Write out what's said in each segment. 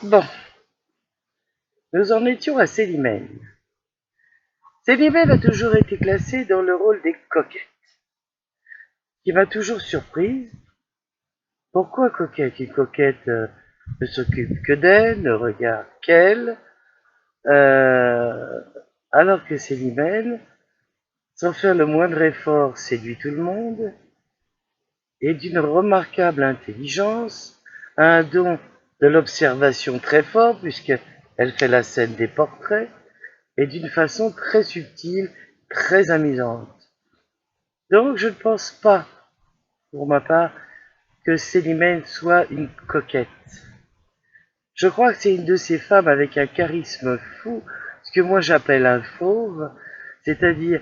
Bon, nous en étions à Célimène. Célimène a toujours été classée dans le rôle des coquettes, qui m'a toujours surprise. Pourquoi coquette? Une coquette ne s'occupe que d'elle, ne regarde qu'elle, euh, alors que Célimène, sans faire le moindre effort, séduit tout le monde, et d'une remarquable intelligence, a un don de l'observation très fort, puisqu'elle fait la scène des portraits, et d'une façon très subtile, très amusante. Donc je ne pense pas, pour ma part, que Célimène soit une coquette. Je crois que c'est une de ces femmes avec un charisme fou, ce que moi j'appelle un fauve, c'est-à-dire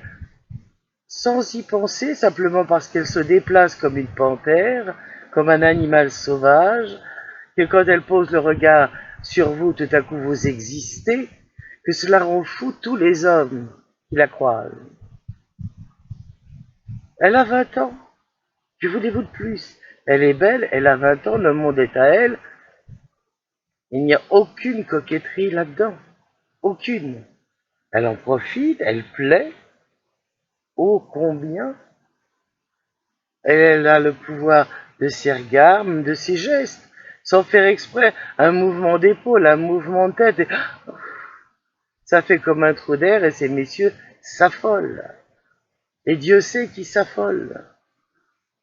sans y penser, simplement parce qu'elle se déplace comme une panthère, comme un animal sauvage, que quand elle pose le regard sur vous, tout à coup vous existez, que cela rend fou tous les hommes qui la croisent. Elle a 20 ans. Que voulez-vous de plus? Elle est belle, elle a 20 ans, le monde est à elle. Il n'y a aucune coquetterie là-dedans. Aucune. Elle en profite, elle plaît. Ô combien elle a le pouvoir de ses regards, de ses gestes, sans faire exprès. Un mouvement d'épaule, un mouvement de tête. Et ça fait comme un trou d'air et ces messieurs s'affolent. Et Dieu sait qui s'affole.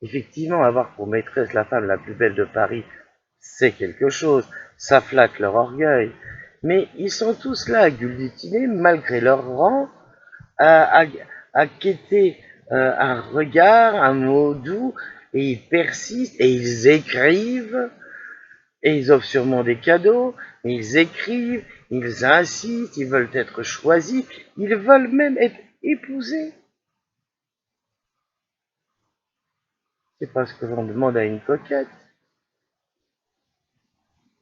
Effectivement, avoir pour maîtresse la femme la plus belle de Paris, c'est quelque chose, ça flatte leur orgueil. Mais ils sont tous là à guillotiner, malgré leur rang, à, à, à quêter un regard, un mot doux, et ils persistent, et ils écrivent, et ils offrent sûrement des cadeaux, et ils écrivent, ils insistent, ils veulent être choisis, ils veulent même être épousés. C'est pas ce que l'on demande à une coquette.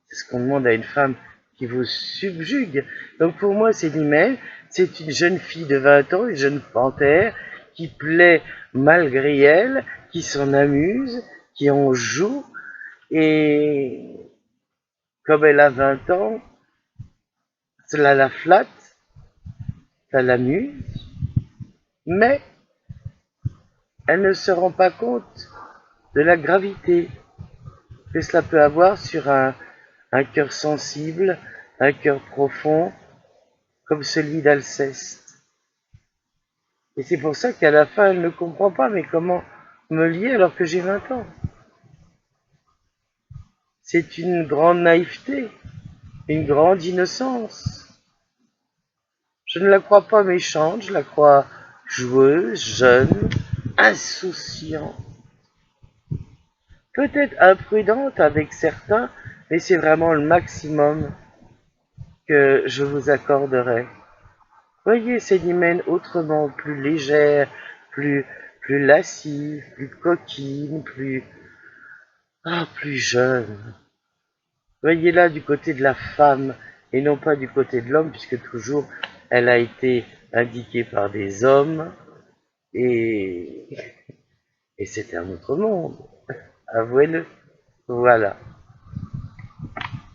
C'est ce qu'on demande à une femme qui vous subjugue. Donc pour moi, Célimène, c'est une jeune fille de 20 ans, une jeune panthère, qui plaît malgré elle, qui s'en amuse, qui en joue, et comme elle a 20 ans, cela la flatte, ça l'amuse, mais elle ne se rend pas compte de la gravité que cela peut avoir sur un cœur sensible, un cœur profond, comme celui d'Alceste. Et c'est pour ça qu'à la fin, elle ne comprend pas, mais comment me lier alors que j'ai 20 ans? C'est une grande naïveté, une grande innocence. Je ne la crois pas méchante, je la crois joueuse, jeune, insouciante. Peut-être imprudente avec certains, mais c'est vraiment le maximum que je vous accorderai. Voyez Célimène autrement, plus légère, plus lascive, plus coquine, plus jeune. Voyez-la du côté de la femme et non pas du côté de l'homme, puisque toujours elle a été indiquée par des hommes et, et c'est un autre monde. Avouez-le. Voilà.